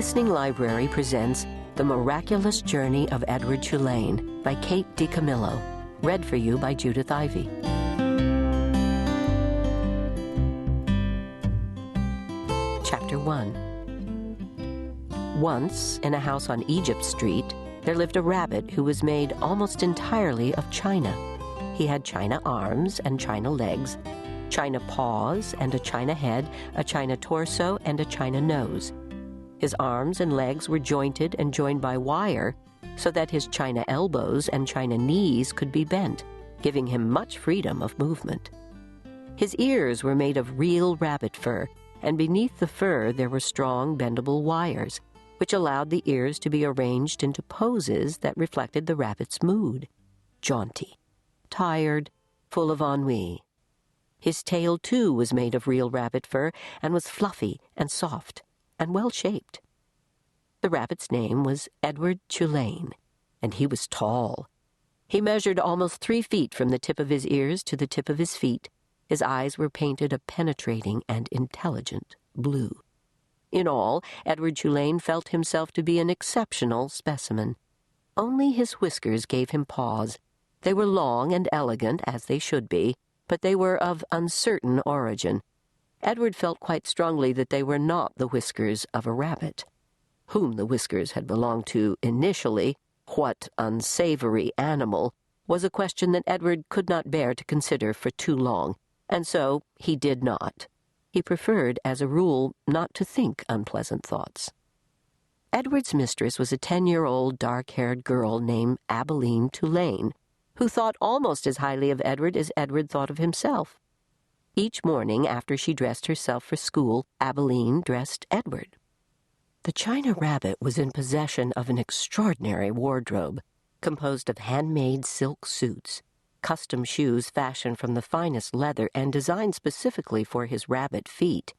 Listening Library presents The Miraculous Journey of Edward Tulane by Kate DiCamillo, read for you by Judith Ivey. Chapter 1. Once, in a house on Egypt Street, there lived a rabbit who was made almost entirely of china. He had china arms and china legs, china paws and a china head, a china torso and a china nose. His arms and legs were jointed and joined by wire so that his china elbows and china knees could be bent, giving him much freedom of movement. His ears were made of real rabbit fur, and beneath the fur there were strong, bendable wires, which allowed the ears to be arranged into poses that reflected the rabbit's mood: jaunty, tired, full of ennui. His tail, too, was made of real rabbit fur and was fluffy and soft and well-shaped. The rabbit's name was Edward Tulane, and he was tall. He measured almost 3 feet from the tip of his ears to the tip of his feet. His eyes were painted a penetrating and intelligent blue. In all, Edward Tulane felt himself to be an exceptional specimen. Only his whiskers gave him pause. They were long and elegant, as they should be, but they were of uncertain origin. Edward felt quite strongly that they were not the whiskers of a rabbit. Whom the whiskers had belonged to initially, what unsavory animal, was a question that Edward could not bear to consider for too long, and so he did not. He preferred, as a rule, not to think unpleasant thoughts. Edward's mistress was a 10-year-old dark-haired girl named Abilene Tulane, who thought almost as highly of Edward as Edward thought of himself. Each morning, after she dressed herself for school, Abilene dressed Edward. The china rabbit was in possession of an extraordinary wardrobe, composed of handmade silk suits, custom shoes fashioned from the finest leather and designed specifically for his rabbit feet,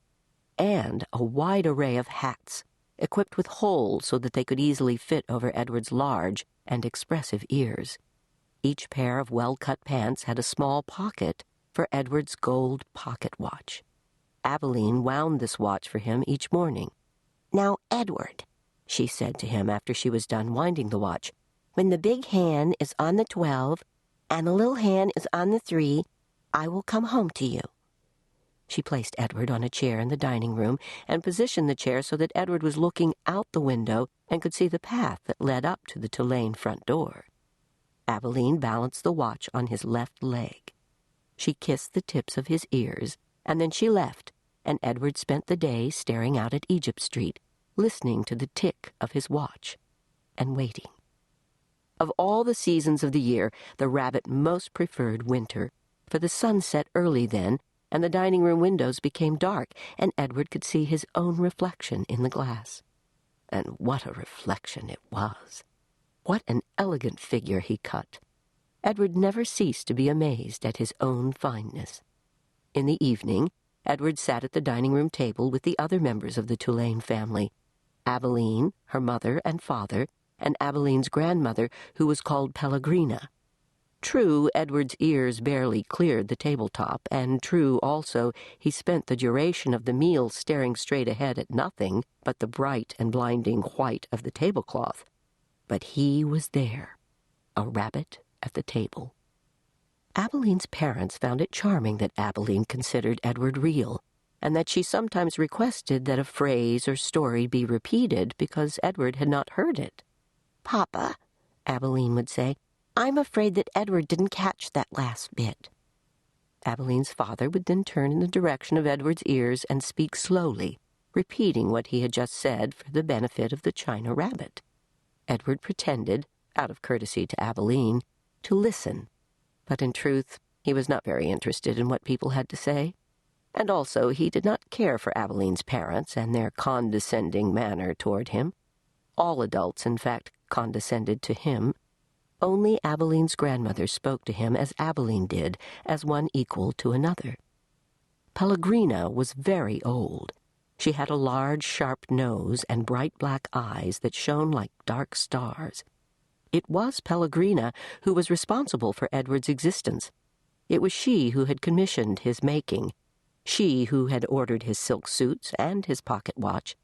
and a wide array of hats, equipped with holes so that they could easily fit over Edward's large and expressive ears. Each pair of well-cut pants had a small pocket for Edward's gold pocket watch. Abilene wound this watch for him each morning. "Now, Edward," she said to him after she was done winding the watch, "when the big hand is on the 12 and the little hand is on the 3, I will come home to you." She placed Edward on a chair in the dining room and positioned the chair so that Edward was looking out the window and could see the path that led up to the Tulane front door. Abilene balanced the watch on his left leg. She kissed the tips of his ears, and then she left, and Edward spent the day staring out at Egypt Street, listening to the tick of his watch, and waiting. Of all the seasons of the year, the rabbit most preferred winter, for the sun set early then, and the dining room windows became dark, and Edward could see his own reflection in the glass. And what a reflection it was! What an elegant figure he cut! Edward never ceased to be amazed at his own fineness. In the evening, Edward sat at the dining room table with the other members of the Tulane family: Abilene, her mother and father, and Abilene's grandmother, who was called Pellegrina. True, Edward's ears barely cleared the tabletop, and true, also, he spent the duration of the meal staring straight ahead at nothing but the bright and blinding white of the tablecloth. But he was there, a rabbit at the table. Abilene's parents found it charming that Abilene considered Edward real, and that she sometimes requested that a phrase or story be repeated because Edward had not heard it. "Papa," Abilene would say, "I'm afraid that Edward didn't catch that last bit." Abilene's father would then turn in the direction of Edward's ears and speak slowly, repeating what he had just said for the benefit of the china rabbit. Edward pretended, out of courtesy to Abilene, to listen, but in truth he was not very interested in what people had to say, and also he did not care for Abilene's parents and their condescending manner toward him. All adults, in fact, condescended to him. Only Abilene's grandmother spoke to him as Abilene did, as one equal to another. Pellegrina was very old. She had a large, sharp nose and bright black eyes that shone like dark stars. It was Pellegrina who was responsible for Edward's existence. It was she who had commissioned his making, she who had ordered his silk suits and his pocket watch,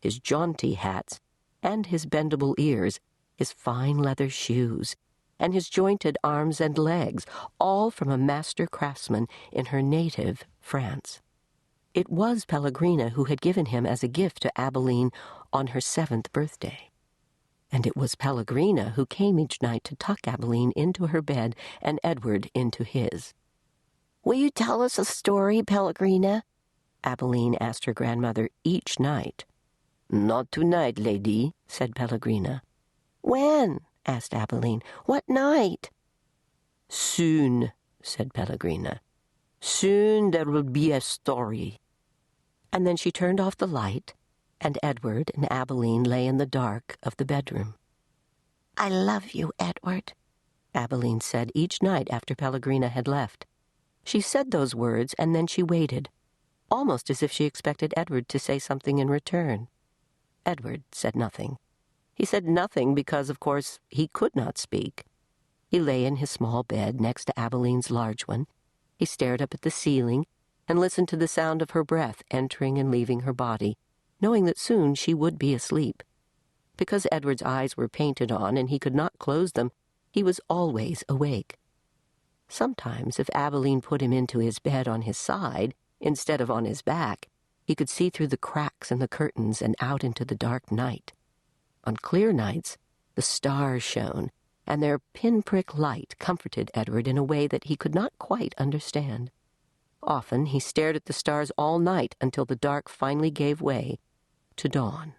his jaunty hats, and his bendable ears, his fine leather shoes, and his jointed arms and legs, all from a master craftsman in her native France. It was Pellegrina who had given him as a gift to Abilene on her 7th birthday. And it was Pellegrina who came each night to tuck Abilene into her bed and Edward into his. "Will you tell us a story, Pellegrina?" Abilene asked her grandmother each night. "Not tonight, lady," said Pellegrina. "When?" asked Abilene. "What night?" "Soon," said Pellegrina. "Soon there will be a story." And then she turned off the light, and Edward and Abilene lay in the dark of the bedroom. "I love you, Edward," Abilene said each night after Pellegrina had left. She said those words, and then she waited, almost as if she expected Edward to say something in return. Edward said nothing. He said nothing because, of course, he could not speak. He lay in his small bed next to Abilene's large one. He stared up at the ceiling and listened to the sound of her breath entering and leaving her body, knowing that soon she would be asleep. Because Edward's eyes were painted on and he could not close them, he was always awake. Sometimes, if Abilene put him into his bed on his side instead of on his back, he could see through the cracks in the curtains and out into the dark night. On clear nights, the stars shone, and their pinprick light comforted Edward in a way that he could not quite understand. Often he stared at the stars all night until the dark finally gave way to dawn.